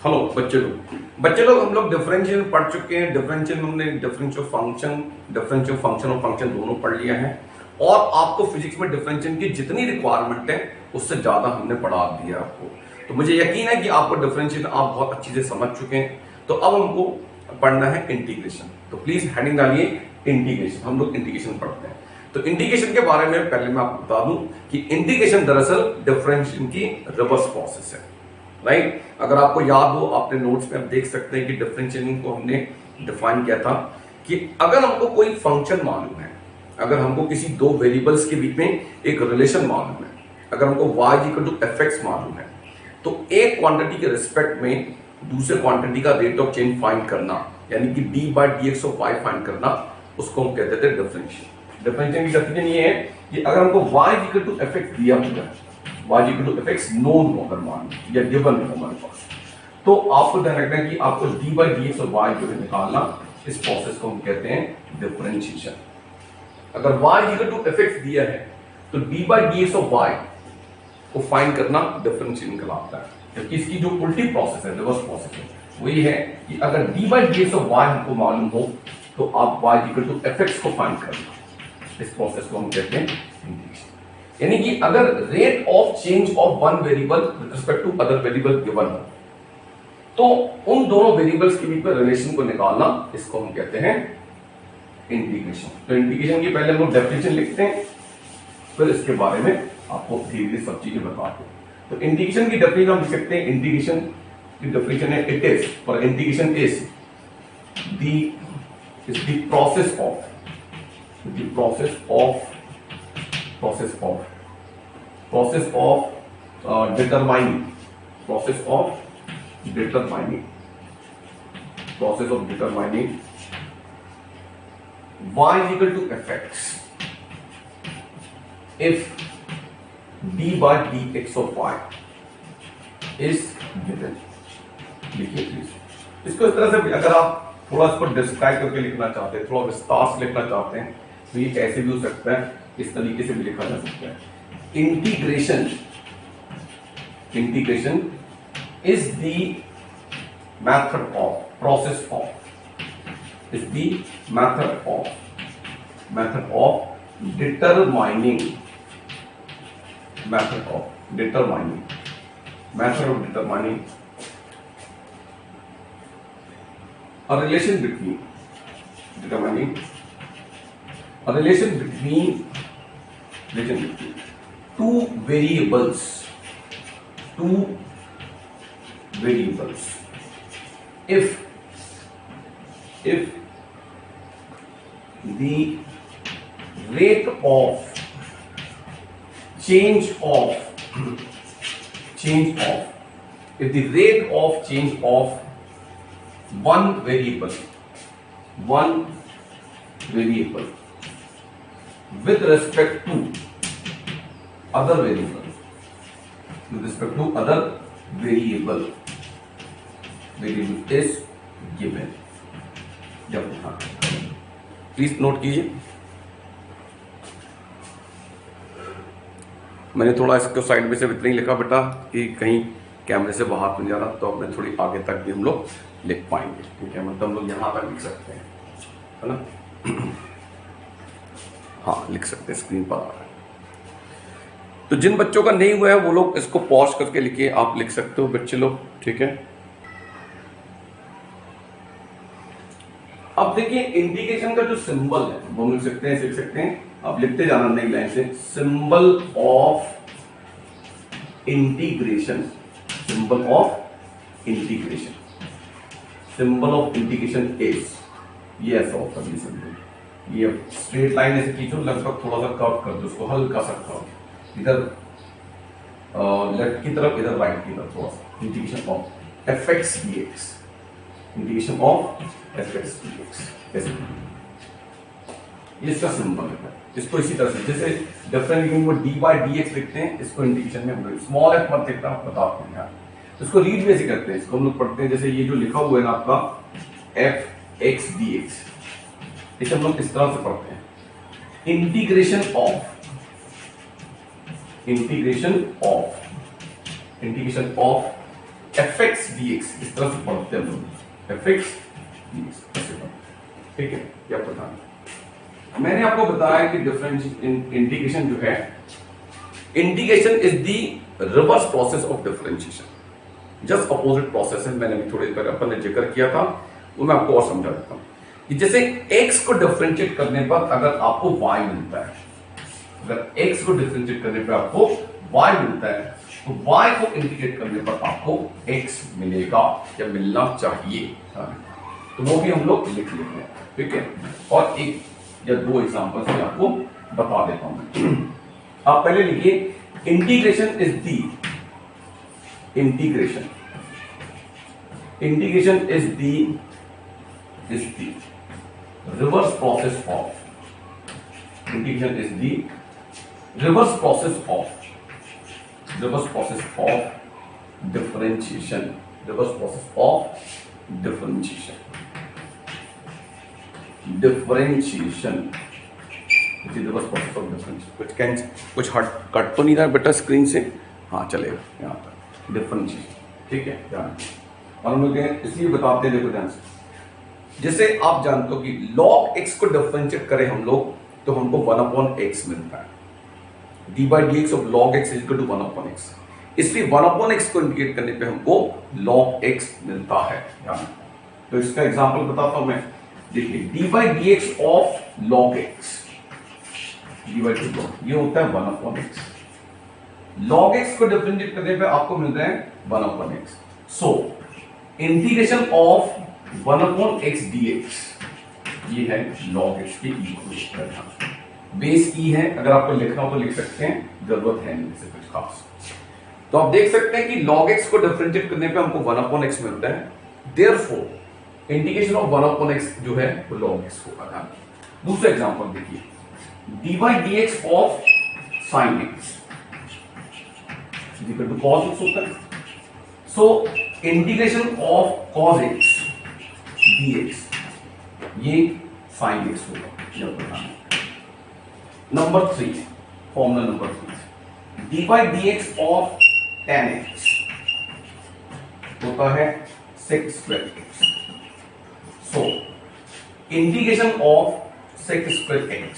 Hello बच्चे लोग हम लोग डिफरेंशियल पढ़ चुके हैं। डिफरेंशियल में हमने डिफरेंशियल फंक्शन और फंक्शन दोनों पढ़ लिया है। और आपको फिजिक्स में डिफरेंशियल की जितनी रिक्वायरमेंट है उससे ज्यादा हमने पढ़ा दिया आपको। तो मुझे यकीन है कि आपको डिफरेंशियल आप बहुत अच्छी से समझ चुके हैं। तो अब हमको पढ़ना है इंटीग्रेशन। तो प्लीज हेडिंग डालिए इंटीग्रेशन। हम लोग इंटीग्रेशन पढ़ते हैं। तो इंटीग्रेशन के बारे में पहले मैं आपको बता दूं कि इंटीग्रेशन दरअसल डिफरेंशियल की रिवर्स प्रोसेस है। राइट, अगर आपको याद हो आपने नोट्स में आप देख सकते हैं कि डिफरेंशिएटिंग को हमने डिफाइन किया था कि अगर हमको कोई फंक्शन मालूम है, अगर हमको किसी दो वेरिएबल्स के बीच में एक रिलेशन मालूम है, अगर हमको y इक्वल टू fx मालूम है, तो एक क्वांटिटी के रिस्पेक्ट में दूसरे क्वांटिटी का रेट ऑफ चेंज फाइंड करना, यानी कि d by dx of y find करना, उसको हम कहते थे डिफरेंशियल। डिफरेंशियल की डेफिनेशन ये है कि अगर हमको y इक्वल टू fx दिया होगा, y equal to fx known हो अगर मान या गिवन हो हमारे पास, तो आपको ध्यान रखना है कि आपको d बाय dx और y जो है निकालना, इस प्रोसेस को हम कहते हैं डिफरेंशिएशन। अगर y इक्वल टू fx दिया है तो d by dx of y को फाइंड करना डिफरेंशिएशन कहलाता है। जबकि इसकी जो उल्टी प्रोसेस है, रिवर्स प्रोसेस है, वही है कि अगर d by dx of y हमको मालूम हो तो आप y इक्वल टू fx को फाइंड करना, इस प्रोसेस को हम कहते हैं इंटीग्रेशन। यानी कि अगर rate of change of one variable with respect to other variable given हो, तो उन दोनों वेरिएबल्स के बीच में रिलेशन को निकालना, इसको हम कहते हैं इंटीग्रेशन। तो इंटीग्रेशन की पहले हम लोग डेफिनेशन लिखते हैं, फिर इसके बारे में आपको धीरे धीरे सब चीजें बताते हैं। तो इंटीग्रेशन की डेफिनेशन हम लिख सकते हैं, इंटीग्रेशन की डेफिनेशन है इट इज, और integration is the process of determining y is equal to fx if d by dx of y is given। लिखिए प्लीज इसको इस तरह से, अगर आप थोड़ा इसको डिस्क्राइब करके लिखना चाहते हैं, थोड़ा विस्तार से लिखना चाहते हैं, तो ये ऐसे भी हो सकता है, इस तरीके से भी लिखा जा सकता है। Integration is the method of determining a relation between two variables if the rate of change of one variable with respect to other variable is given। जब प्लीज नोट कीजिए, मैंने थोड़ा इसको साइड में से इतना ही लिखा बेटा कि कहीं कैमरे से बाहर नहीं जा रहा, तो अपने थोड़ी आगे तक भी हम लोग लिख पाएंगे। ठीक है, मतलब हम लोग यहाँ तक लिख सकते हैं, है ना। हाँ लिख सकते हैं, स्क्रीन पर आ रहा है। तो जिन बच्चों का नहीं हुआ है वो लोग इसको पॉज करके लिखिए, आप लिख सकते हो बच्चे लोग। ठीक है, अब देखिए इंटीग्रेशन का जो सिंबल है वो हम लिख सकते हैं, आप लिखते जाना नई लाइन से, सिंबल ऑफ इंटीग्रेशन इज, ये ऐसा होता है सिंबल। ये स्ट्रेट लाइन ऐसे खींचो, लगभग थोड़ा सा कर्व कर दो उसको, हल्का सा कर्व, इधर लेफ्ट की तरफ, इधर राइट की तरफ, थोड़ा सा इंटीग्रेशन ऑफ fx dx, ऐसे ये इसका सिंबल है। इसको इसी तरह से जैसे डिफरेंट को dy dx लिखते हैं, इसको इंटीग्रेशन में हम स्मॉल f मत लिखना, बताते हैं यार। इसको रीड भी ऐसे करते हैं, इसको हम लोग पढ़ते हैं जैसे ये जो लिखा हुआ है ना आपका fx dx, इसे हम लोग इस तरह से पढ़ते हैं, integration of F x D x, इस तरह से पढ़ते हैं लोग, एफ एक्स डी एक्स, ठीक है। क्या पता मैंने आपको बताया कि डिफरेंशिएशन इंटीग्रेशन जो है, integration is the reverse process of differentiation, just opposite process है। मैंने भी थोड़ी देर पहले अपन ने जिक्र किया था, वो मैं आपको और समझा देता हूं कि जैसे x को डिफरेंशिएट करने पर अगर आपको y मिलता है, अगर x को डिफरेंशिएट करने पर आपको y मिलता है, तो y को इंटीग्रेट करने पर आपको x मिलेगा या मिलना चाहिए, तो वो भी हम लोग लिख लेते हैं, ठीक है। और एक या दो एग्जांपल से आपको बता देता हूं। आप पहले लिखिए integration is the, integration is the reverse process of, integration is the reverse process of differentiation, reverse process of differentiation which is reverse process of differentiation। कुछ हट कट तो नहीं रहा बेटा स्क्रीन से, हाँ चलेगा यहाँ पर डिफरेंशिएशन, ठीक है ध्यान। और हम लोग इसलिए बताते हैं, देखो ध्यान से, जैसे आप जानते हो कि log x को डिफरेंशिएट करें हम लोग तो हमको 1/x मिलता है, d by dx of log x is equal to 1/x, इसलिए 1/x को इंटीग्रेट करने पे हमको log x मिलता है। तो इसका एग्जांपल बताता हूं मैं, देखिए d by dx of log x, d by dx ये होता है 1/x, log x को डिफरेंशिएट करने पे आपको मिल रहा है 1/x, so integration of 1/x dx ये है log x के इक्वल, बेस ई है, अगर आपको लिखना हो तो लिख सकते हैं, जरूरत है नहीं से कुछ खास। तो आप देख सकते हैं कि log x को डिफरेंशिएट करने पे हमको 1/x मिलता है, देयरफॉर इंटीग्रेशन ऑफ 1/x जो है वो log x होगा। दूसरा एग्जांपल देखिए, dy dx of sin x equal to cos x होता है, so integration of cos x dx ये sin x होगा। Number 3, formula number 3, dy dx of tan x होता है sec square x, so integration of sec square x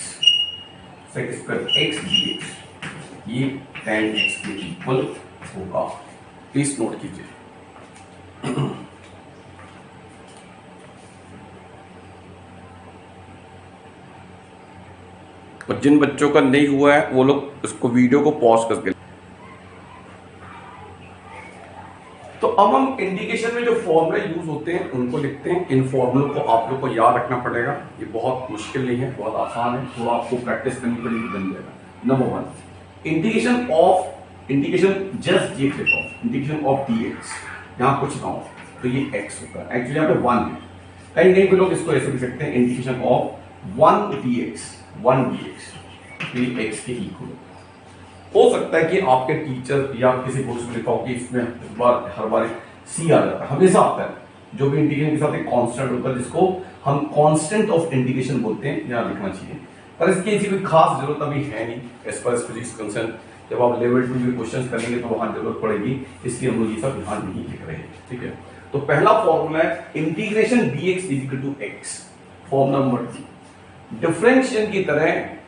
dx ये tan x के इक्वल होगा, प्लीज नोट कीजिए। और जिन बच्चों का नहीं हुआ है वो लोग इसको वीडियो को पॉज करके, तो अब हम इंटीग्रेशन में जो फॉर्मूला यूज होते हैं उनको लिखते हैं। इन फॉर्मूलों को आप लोग को याद रखना पड़ेगा, ये बहुत मुश्किल नहीं है, बहुत आसान है, थोड़ा आपको प्रैक्टिस करनी पड़ेगी, बन जाएगा। नंबर 1, इंटीग्रेशन जस्ट ये देखो, इंटीग्रेशन ऑफ dx, यहां कुछ ना हो तो ये x होगा, एक्चुअली यहां पे 1 है, कहीं कहीं पे लोग इसको ऐसे लिख सकते हैं, इंटीग्रेशन ऑफ 1 dx x के इक्वल। हो सकता है कि आपके टीचर या किसी बुक्स में लिखा हो कि इसमें हर बार c आ जाता है, हमेशा आता है, जो भी इंटीग्रेशन के साथ एक कांस्टेंट होता है जिसको हम कांस्टेंट ऑफ इंटीग्रेशन बोलते हैं, यहाँ लिखना चाहिए, पर इसकी ऐसी कोई खास जरूरत अभी है नहीं एज पर फिजिक्स कंसर्न। जब आप लेवल 2 में क्वेश्चंस करेंगे तो वहां जरूरत पड़ेगी, इसलिए हम लोग ये सब ध्यान नहीं लिख रहे हैं, ठीक है। तो पहला फॉर्मूला है integration dx is equal to x, formula number 2। Differentiation की तरह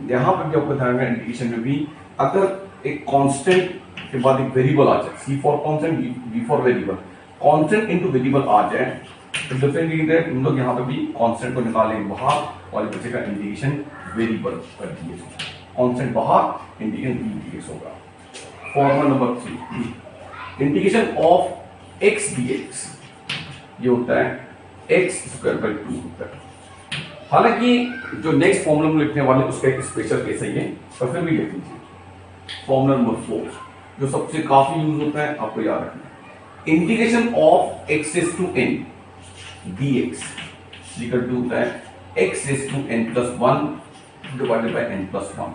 यहां पर भी आपको ध्यान रखना, इंटीग्रेशन में भी अगर एक कांस्टेंट के बाद एक वेरिएबल आ जाए, c for constant, v for variable, constant into variable आ जाए, तो डिफरेंशिएट हम लोग यहां पे भी कांस्टेंट को निकालेंगे बाहर और बचेगा इंटीग्रेशन वेरिएबल कर दिए, कांस्टेंट बाहर, इंटीग्रेशन dx होगा। Formula number 3, integration of x dx ये होता है x स्क्वायर बाय 2 होता है। हालांकि जो नेक्स्ट फॉर्मूला हम लिखने वाले उसका एक स्पेशल केस है ये, पर फिर भी लिख लीजिए। फॉर्मूला नंबर 4 जो सबसे काफी यूज होता है, आपको याद रखना, integration of x raise to n dx equal to होता है x raise to n plus 1 divided by n plus 1,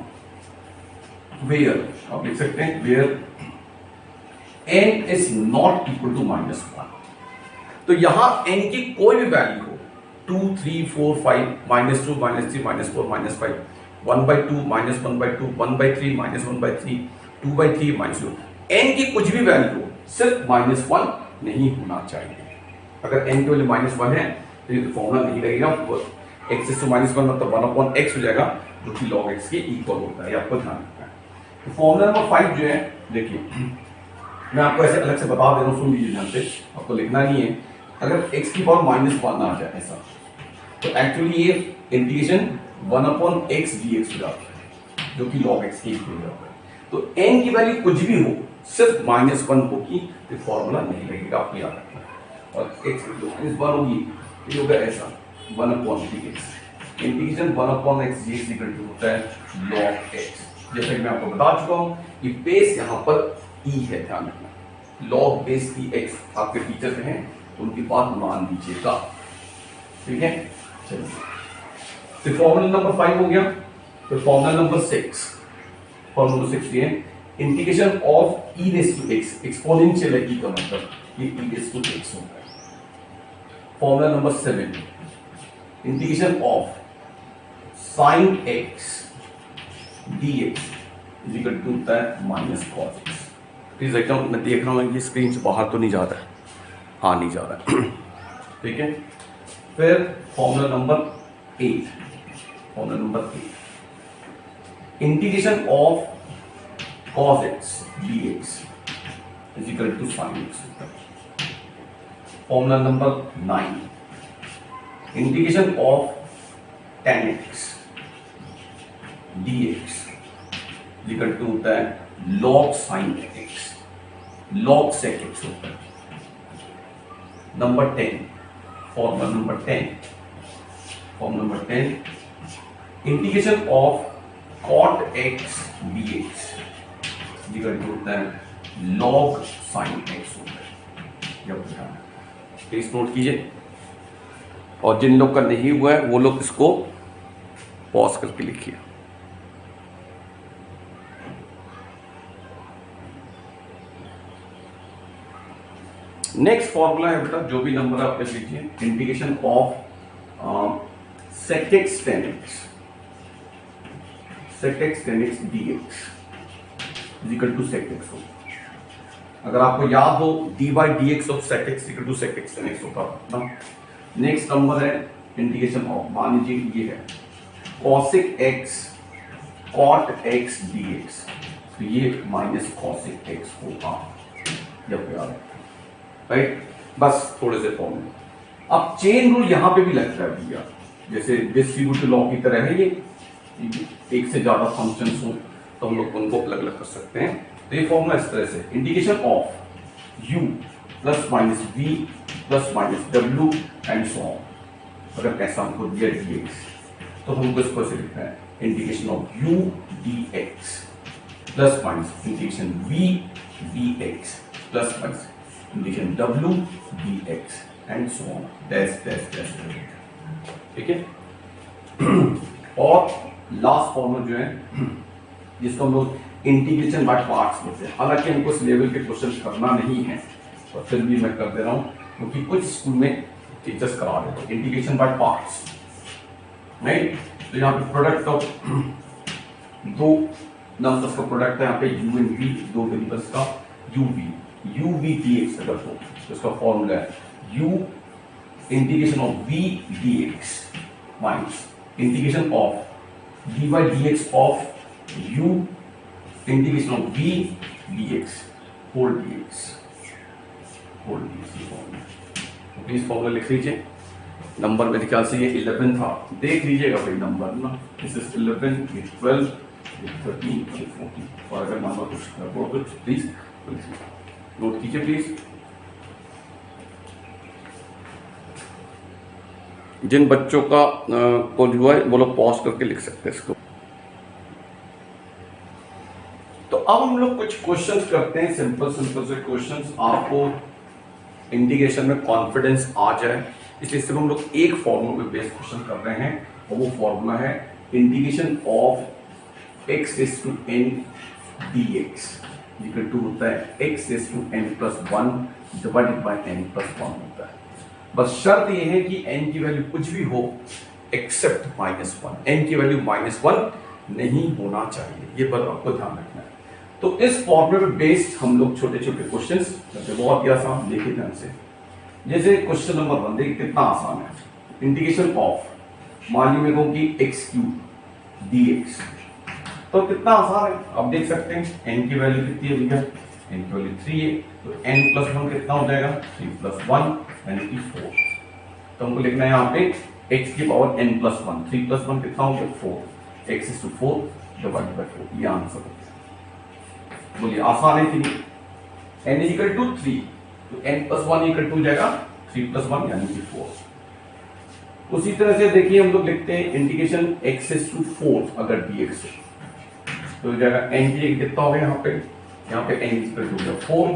where आप लिख सकते हैं where n is not equal to -1। तो यहां n की कोई भी वैल्यू हो, 2 3 4 5 -2 -3 -4 -5 1/2 -1/2 1/3 -1/3 2/3 -2, n की कुछ भी वैल्यू हो, सिर्फ -1 नहीं होना चाहिए। अगर n की वैल्यू -1 है तो ये फॉर्मूला नहीं लगेगा, x is to -1 मतलब 1/x हो जाएगा, जो कि log x के इक्वल होता है, ये आपको ध्यान रखना है। तो फॉर्मूला नंबर 5 जो है, देखिए मैं आपको ऐसे अलग से बता दे रहा हूँ, सुन लीजिए ध्यान से, आपको लिखना नहीं है। अगर x की पावर -1 आ जाए ऐसा, तो एक्चुअली ये इंटीग्रेशन 1/x dx हो जाता है, जो कि log x के इक्वल हो जाता है। तो n की वैल्यू कुछ भी हो, सिर्फ -1 होगी तो फॉर्मूला नहीं लगेगा, आपको याद रखना है। और x की वैल्यू -1 होगी, ये होगा ऐसा 1/dx, integration 1/x dx equal to होता है log x। जैसे कि मैं आपको बता चुका हूं कि बेस यहाँ पर e है, ध्यान रखना, log बेस की x आपके टीचर हैं, उनकी बात मान लीजिएगा, ठीक है। चलिए, तो फॉर्मूला नंबर 5 हो गया। तो फॉर्मूला नंबर 6, फॉर्मूला नंबर 6 ये integration of e raise to x, exponential है e का मतलब, ये e रेज़ टू x होता है। Formula number 7, integration of sin x dx is equal to होता है -cos x। प्लीज एकदम मैं देख रहा हूँ कि स्क्रीन से बाहर तो नहीं जा रहा है, हाँ नहीं जा रहा है, ठीक है। फिर formula number 8, formula number 8, integration of cos x dx is equal to sin x होता है। Formula number 9, integration of tan x dx equal to होता है log sin x, log sec x होता है। Number 10, formula number 10, formula number 10, integration of cot x dx equal to होता है log sin x होता है। प्लीज नोट कीजिए, और जिन लोग का नहीं हुआ है वो लोग इसको पॉज करके लिखिए। नेक्स्ट फॉर्मूला है बेटा, जो भी नंबर आप लिख लीजिए, integration of sec x tan x, sec x tan x dx is equal to sec x हो। अगर आपको याद हो dy/dx of sec x equal to sec x tan x होता है ना। नेक्स्ट नंबर है इंटीग्रेशन ऑफ, मान लीजिए ये है cosic x cot x dx, तो ये -cosic x होगा, जब याद है, राइट। बस थोड़े से फॉर्मूले। अब चेन रूल यहां पे भी लगता है भैया, जैसे डिस्ट्रीब्यूटिव लॉ की तरह है ये, एक से ज्यादा फंक्शंस हो तो हम लोग उनको अलग अलग कर सकते हैं। तो ये फॉर्मूला इस तरह से, integration of u plus minus v plus minus w and so on. अगर ऐसा हमको दिया dx तो हमको इसको ऐसे लिखना है, integration of u dx plus minus integration v dx plus minus integration w dx and so on, dash dash dash, ठीक है। और लास्ट फॉर्मूला जो है जिसको हम लोग इंटीग्रेशन बाय पार्ट्स बोलते हैं, हालांकि हमको इस लेवल के क्वेश्चन करना नहीं है, और फिर भी मैं कर दे रहा हूँ क्योंकि कुछ स्कूल में टीचर्स करा देते हैं इंटीग्रेशन बाय पार्ट्स, राइट। तो यहाँ पे प्रोडक्ट ऑफ दो नंबर्स का प्रोडक्ट है, यहाँ पे u एंड v, दो वेरिएबल्स का u v dx अगर हो तो इसका फॉर्मूला है u integration of v dx minus integration of dy dx of u integration of v dx whole dx, whole dx। Please formula लिख लीजिए। नंबर मेरे ख्याल से ये 11 था, देख लीजिएगा भाई नंबर ना, दिस इज 11, ये 12, ये 13, ये 14। और अगर नंबर कुछ प्लीज नोट कीजिए प्लीज। जिन बच्चों का को जो है वो लोग पॉज करके लिख सकते हैं इसको। तो अब हम लोग कुछ क्वेश्चंस करते हैं, सिंपल सिंपल से क्वेश्चंस, आपको इंटीग्रेशन में कॉन्फिडेंस आ जाए, इसलिए सिर्फ हम लोग एक फॉर्मूला पे बेस्ड क्वेश्चन कर रहे हैं, और वो फॉर्मूला है integration of x raise to n dx equal to होता है x raise to n plus 1 divided by n plus 1 होता है। बस शर्त ये है कि n की वैल्यू कुछ भी हो एक्सेप्ट -1, n की वैल्यू -1 नहीं होना चाहिए, ये बात आपको ध्यान रखना है। तो इस फॉर्मूले पे बेस्ड हम लोग छोटे छोटे क्वेश्चन करते हैं, बहुत ही आसान। देखिए ध्यान से, जैसे क्वेश्चन नंबर 1 देखिए कितना आसान है। इंटीग्रेशन ऑफ मान ली मेरे को कि एक्स क्यूब dx, तो कितना आसान है आप देख सकते हैं। n की वैल्यू कितनी है भैया, n की वैल्यू 3 है, तो n प्लस 1 कितना हो जाएगा, 3 प्लस 1 यानी कि 4। तो हमको लिखना है यहाँ पे x की पावर n प्लस 1, 3 प्लस 1 कितना हो गया 4, x is to 4 divided by 4, ये आंसर है। बोलिए आसान है कि नहीं। n is equal to 3, तो n प्लस 1 इक्वल टू हो जाएगा 3 प्लस 1 यानी कि 4। उसी तरह से देखिए हम लोग लिखते हैं इंटीग्रेशन x is to 4 अगर dx है, तो हो जाएगा n की कितना हो गया यहाँ पे n इक्वल टू 4,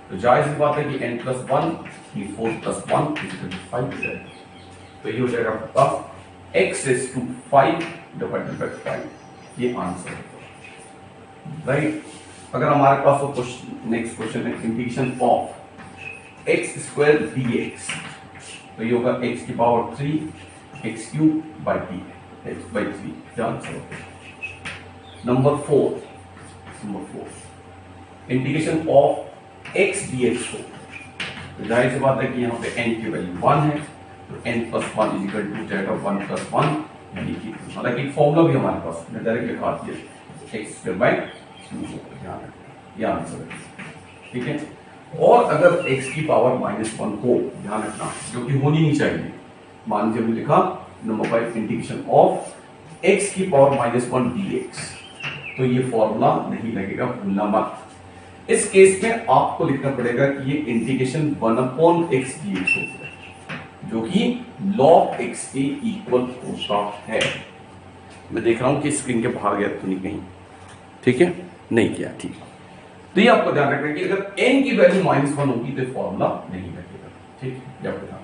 तो जाहिर सी बात है कि n प्लस 1 की 4 प्लस 1 इक्वल टू 5 हो जाएगा। तो ये हो जाएगा आपका x is to 5 divided by 5, ये आंसर है, राइट। अगर हमारे पास वो क्वेश्चन नेक्स्ट क्वेश्चन है integration of x square dx, तो ये होगा x की power 3 x cube by d x by 3, क्या आंसर होगा। Number 4 integration of x dx को, तो जाहिर सी बात है कि यहाँ पे n की वैल्यू 1 है, तो n plus 1 is equal to जाएगा 1 प्लस 1 यानी कि हालांकि फॉर्मूला भी हमारे पास मैं डायरेक्ट लिखा दिया x स्क्वायर बाय 2, ये आंसर है, ठीक है। और अगर x की पावर -1 हो, ध्यान रखना, जो कि होनी नहीं चाहिए। मान लीजिए हमने लिखा नंबर 5 इंटीग्रेशन ऑफ x की पावर -1 dx, तो ये फॉर्मूला नहीं लगेगा, भूलना मत। इस केस में आपको लिखना पड़ेगा कि ये इंटीग्रेशन 1/x dx होता है, जो कि log x के इक्वल होता है। मैं देख रहा हूं कि स्क्रीन के बाहर गया तो नहीं कहीं, ठीक है, नहीं किया, ठीक है। तो ये आपको ध्यान रखना कि अगर n की वैल्यू -1 होगी तो फॉर्मूला नहीं लगेगा, ठीक है, ये आपको ध्यान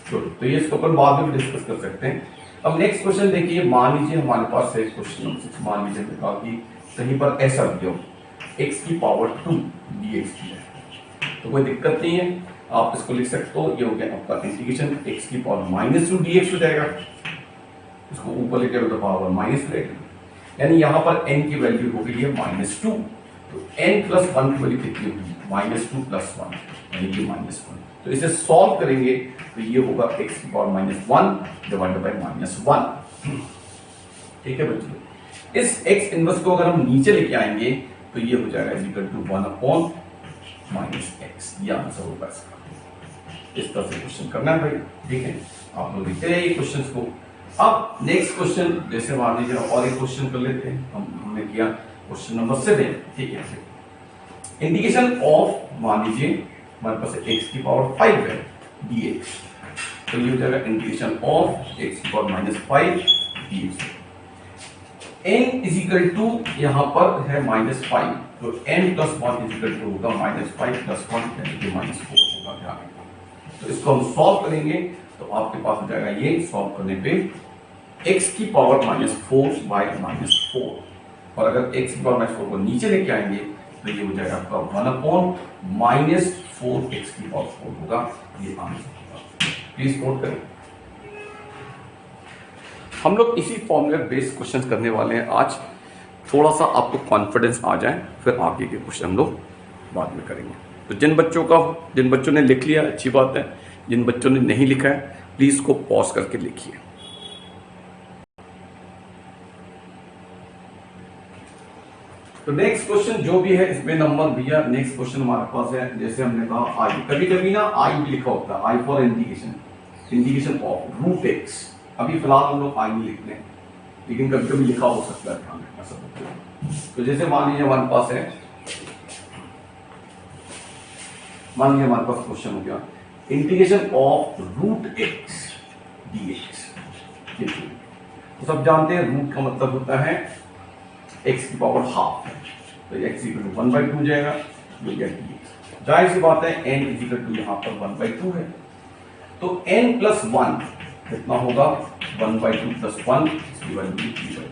रखना। तो ये इसको अपन बाद में डिस्कस कर सकते हैं। अब नेक्स्ट क्वेश्चन देखिए, मान लीजिए हमारे पास है क्वेश्चन नंबर 6, मान लीजिए हमने कहा कि कहीं पर ऐसा दिया हो x की पावर 2 dx की है, तो कोई दिक्कत नहीं है, आप इसको लिख सकते हो। ये हो गया आपका इंटीग्रेशन x की पावर -2 dx हो जाएगा, इसको ऊपर लेकर तो पावर -2, यानी यहां पर n की वैल्यू हो गई है -2, तो n प्लस 1 की वैल्यू कितनी होगी, -2 प्लस 1 यानी कि -1। तो इसे सॉल्व करेंगे तो ये होगा x की पावर -1 डिवाइडेड बाय -1, ठीक है बच्चों। इस x इनवर्स को अगर हम नीचे लेके आएंगे तो ये हो जाएगा इक्वल टू 1/-x, ये आंसर होगा इसका। इस तरह से क्वेश्चन करना है भाई, ठीक है, आप लोग लिखते रहिए क्वेश्चंस को। अब नेक्स्ट क्वेश्चन, जैसे मान लीजिए और एक क्वेश्चन कर लेते हैं, हमने किया क्वेश्चन नंबर 7, ठीक है। इंटीग्रेशन ऑफ मान लीजिए हमारे पास x की पावर 5 है dx, तो ये हो जाएगा इंटीग्रेशन ऑफ x की power -5 dx। n is equal to यहां पर है -5, तो n plus 1 is equal to होगा -5 प्लस 1 यानी कि -4 होगा, ध्यान रखना। तो इसको हम सॉल्व करेंगे तो आपके पास हो जाएगा ये, सॉल्व करने पे x की पावर -4 बाय -4, और अगर x की पावर -4 को नीचे लेके आएंगे तो ये हो जाएगा आपका 1/-4x की पावर 4 होगा, ये आंसर होगा। प्लीज नोट करें। हम लोग इसी फॉर्मूले बेस्ड क्वेश्चंस करने वाले हैं आज। थोड़ा सा आपको कॉन्फिडेंस आ जाए, फिर आगे के क्वेश्चन हम लोग बाद में करेंगे। तो जिन बच्चों ने लिख लिया अच्छी बात है, जिन बच्चों ने नहीं लिखा है प्लीज इसको पॉज करके लिखिए। तो नेक्स्ट क्वेश्चन जो भी है इसमें नंबर भैया, नेक्स्ट क्वेश्चन हमारे पास है, जैसे हमने कहा आई, कभी कभी ना आई भी लिखा होता है, I for integration of root x. अभी फिलहाल हम लोग आई नहीं लिख रहे हैं, लेकिन कभी कभी लिखा हो सकता है, ध्यान रखना सब। तो जैसे मान लीजिए हमारे पास है, मान लीजिए हमारे पास क्वेश्चन हो गया integration of root x dx. तो सब जानते हैं रूट का मतलब होता है x की पावर हाफ है, तो x इक्वल टू 1/2 हो जाएगा, जो कि dx। जाहिर सी बात है n इज इक्वल टू यहाँ पर 1/2 है, तो n प्लस 1 कितना होगा, 1/2 प्लस 1, इसकी वैल्यू 3/2।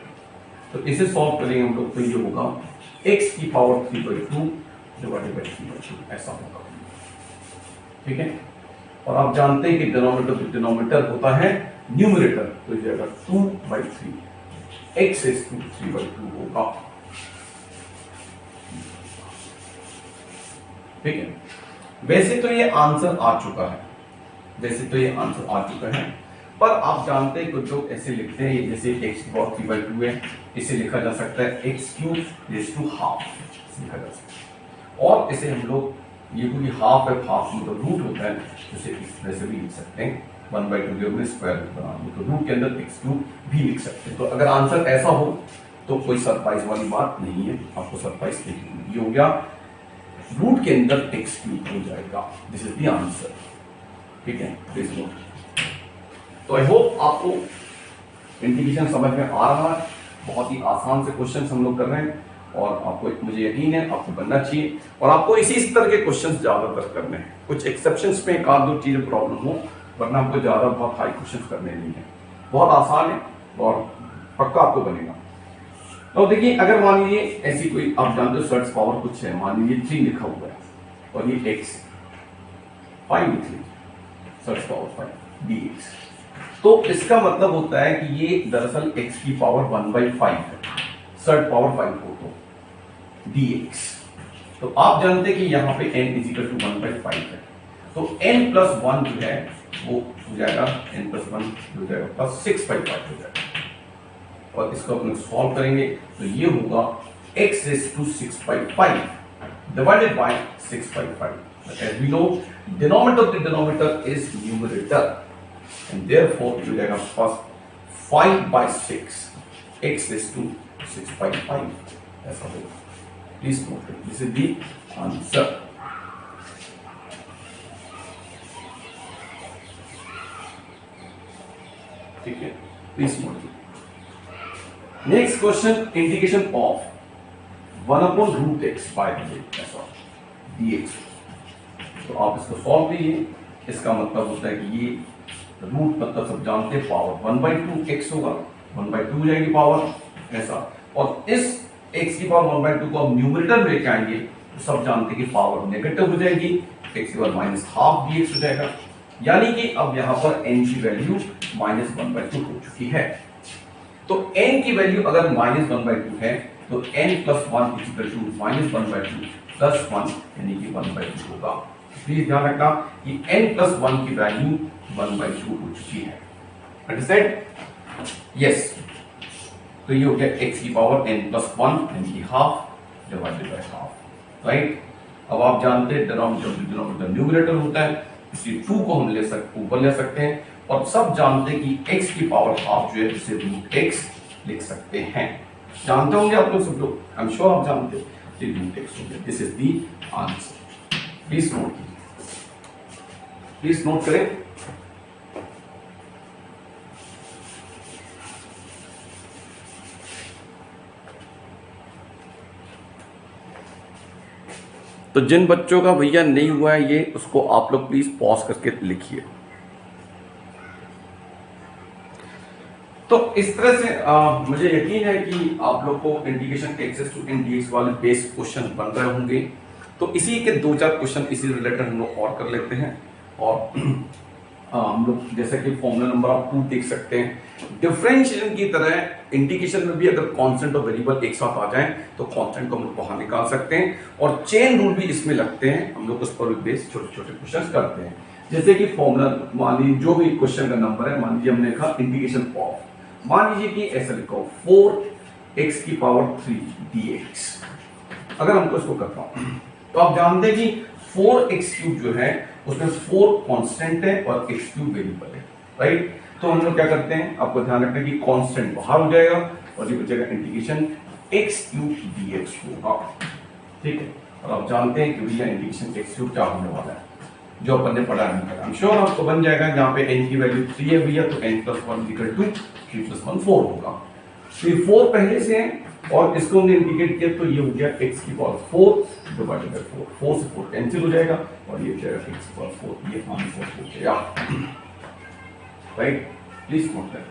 तो इसे सॉल्व करेंगे हम लोग, तो ये होगा x की पावर 3/2 डिवाइडेड बाय 3/2, ऐसा होगा, ठीक है। और आप जानते हैं कि डिनोमिनेटर होता है न्यूमरेटर, तो ये जाएगा 2/3, x is to 3/2 होगा, ठीक है, वैसे तो ये आंसर आ चुका है, वैसे तो ये आंसर आ चुका है, पर आप जानते हैं कुछ लोग ऐसे लिखते हैं, जैसे x की पावर 3/2 है, इसे लिखा जा सकता है x³ रेज़ टू हाफ लिखा जा सकता है, और इसे हम लोग ये क्योंकि हाफ है, हाफ में तो रूट होता है, इसे इस तरह से भी लिख सकते हैं 1/2 के स्क्वायर बना तो रूट के अंदर x³ भी लिख सकते हैं। तो अगर आंसर ऐसा हो तो कोई सरप्राइज वाली बात नहीं है, आपको सरप्राइज नहीं, ये हो गया रूट के अंदर x³ हो जाएगा, दिस इज द आंसर। ठीक है, प्लीज नोट। तो आई होप आपको इंटीग्रेशन समझ में आ रहा है, बहुत ही आसान से क्वेश्चन हम लोग कर रहे हैं, और आपको मुझे यकीन है आपको बनना चाहिए, और आपको इसी स्तर के क्वेश्चन ज्यादातर करने हैं, कुछ एक्सेप्शंस में एक आध दो चीजें प्रॉब्लम हो, वरना आपको ज्यादा बहुत हाई क्वेश्चन करने नहीं है, बहुत आसान है और पक्का आपको बनेगा। तो देखिए, अगर मान लीजिए ऐसी कोई आप जानते हो सर्च पावर कुछ है, मान लीजिए 3 लिखा हुआ है और ये x 5 लिख लीजिए, सर्च पावर 5 dx, तो इसका मतलब होता है कि ये दरअसल x की पावर 1/5 है, सर्ट पावर 5 हो तो dx। तो आप जानते हैं कि यहाँ पे n इजिकल टू 1/5 है, तो n प्लस 1 जो है वो हो जाएगा, n प्लस 1 हो जाएगा प्लस 6/5 हो जाएगा, और इसको अपन सॉल्व करेंगे तो ये होगा x raise to 6/5 divided by 6/5. As we know, denominator of the denominator is numerator, and therefore you get a first 5/6 x raised to 6/5. That's how it is. Please note it. This is the answer. ठीक है, please note it. Next question, integration of 1/√x by dx. तो आप इसको solve कीजिए, इसका मतलब होता है कि ये रूट मतलब सब जानते हैं पावर 1/2x होगा, 1/2 हो जाएगी पावर ऐसा, और इस x की पावर 1/2 को आप न्यूमरेटर में लेके आएंगे तो सब जानते हैं कि पावर नेगेटिव हो जाएगी, x की पावर -12 dx हो जाएगा, यानी कि अब यहाँ पर n की वैल्यू -1/2 हो चुकी है। तो n की वैल्यू अगर -1/2 है तो n + 1 = -1/2 + 1 यानी कि 1/2 होगा। प्लीज ध्यान रखना कि n + 1 की वैल्यू 1/2 हो चुकी है। अंडरस्टैंड? यस। तो ये हो गया x की पावर n + 1 यानी कि half divided by half, right. अब आप जानते हैं डिनोमिनेटर न्यूमरेटर होता है, इसी 2 को हम ले सकते ऊपर ले सकते हैं, और सब जानते हैं कि x की पावर हाफ जो है इसे √x लिख सकते हैं। जानते होंगे आप लोग सब लोग, आई एम श्योर आप जानते हो, √x हो गया। This is the answer. Please note करें। तो जिन बच्चों का भैया नहीं हुआ है ये, उसको आप लोग प्लीज पॉज करके लिखिए। तो इस तरह से मुझे यकीन है कि आप लोग को integration x is to n dx वाले बेस क्वेश्चन बन रहे होंगे। तो इसी के 2-4 क्वेश्चन इसी रिलेटेड हम लोग और कर लेते हैं, और हम लोग जैसे कि फॉर्मूला नंबर आप 2 देख सकते हैं। डिफरेंशिएशन की तरह इंटीग्रेशन में भी अगर कांस्टेंट और वेरिएबल एक साथ आ जाएं तो कांस्टेंट को हम लोग बाहर निकाल सकते हैं, और चेन रूल भी इसमें लगते हैं, हम लोग उस पर बेस छोटे छोटे क्वेश्चन करते हैं। जैसे कि फॉर्मूला मान लीजिए जो भी क्वेश्चन का नंबर है, मान लीजिए हमने लिखा इंटीग्रेशन ऑफ, मान लीजिए कि ऐसा लिखो 4x की पावर 3 dx। अगर हमको इसको करता हूं तो आप जानते हैं कि 4x³ जो है उसमें 4 कांस्टेंट है और x³ वेरिएबल है, राइट। तो हम लोग क्या करते हैं, आपको ध्यान रखना कि कांस्टेंट बाहर हो जाएगा और ये बचेगा इंटीग्रेशन x³ dx होगा, ठीक है। और आप जानते हैं कि भैया इंटीग्रेशन x³ क्या होने वाला है, जो अपन ने पढ़ा नहीं पढ़ा, I'm sure आपको बन जाएगा। यहाँ पे n की वैल्यू 3 है भैया, तो n + 1 = 2, 3 + 1 4 होगा। तो ये 4 पहले से है और इसको हमने इंटीग्रेट किया तो ये हो गया x की पावर 4 डिवाइडेड बाय 4, 4 से 4 कैंसिल हो जाएगा और ये हो जाएगा x की पावर 4, ये आंसर हो गया, राइट। प्लीज नोट करें।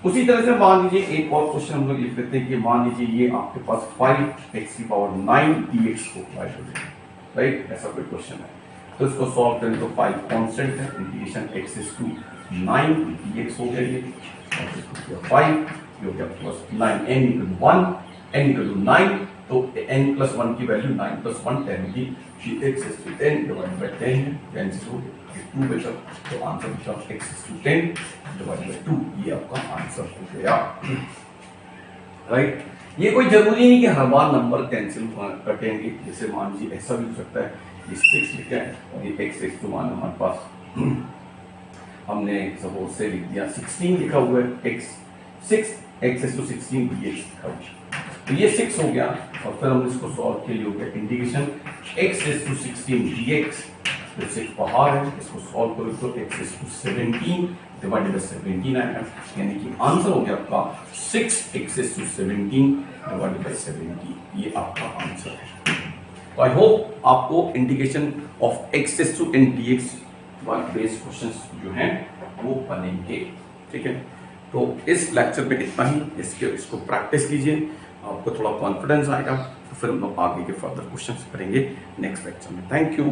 उसी तरह से मान लीजिए एक और क्वेश्चन हम लोग लिख लेते हैं कि मान लीजिए ये आपके पास 5x की पावर 9 dx को डिवाइड हो जाएगा, राइट। ऐसा कोई क्वेश्चन है तो इसको सॉल्व करें तो 5 कांस्टेंट है, integration x is to 9 dx हो गया ये, और इसको किया 5, ये हो गया +9 n = 1 n इक्वल टू 9, तो n प्लस 1 की वैल्यू 9 प्लस 1 10 की, x is to 10 divide by 10 है, 10 से 2 बचा, तो आंसर बचा x is to 10 divide by 2, ये आपका आंसर हो गया, राइट। ये कोई जरूरी नहीं कि हर बार नंबर कैंसिल कटेंगे, जैसे मान लीजिए ऐसा भी हो सकता है, ये 6 लिखा है और ये x इज टू 1 हमारे पास हमने सपोज से लिख दिया 16 लिखा हुआ है, x इज टू 16 dx लिखा हुआ है, तो ये 6 हो गया और फिर हमने इसको सॉल्व के लिए हो गया integration x is to 16 dx, तो 6 बाहर है, इसको सॉल्व करो तो x is to 17 divided by 17 आएगा, यानी कि आंसर हो गया आपका 6x is to 17 divided by 17, ये आपका आंसर है। तो आई होप आपको integration of x is to n dx based questions जो हैं वो बनेंगे, ठीक है। तो इस लेक्चर में इतना ही, इसको प्रैक्टिस कीजिए, आपको थोड़ा कॉन्फिडेंस आएगा, तो फिर हम लोग आगे के फर्दर क्वेश्चंस करेंगे नेक्स्ट लेक्चर में। Thank you.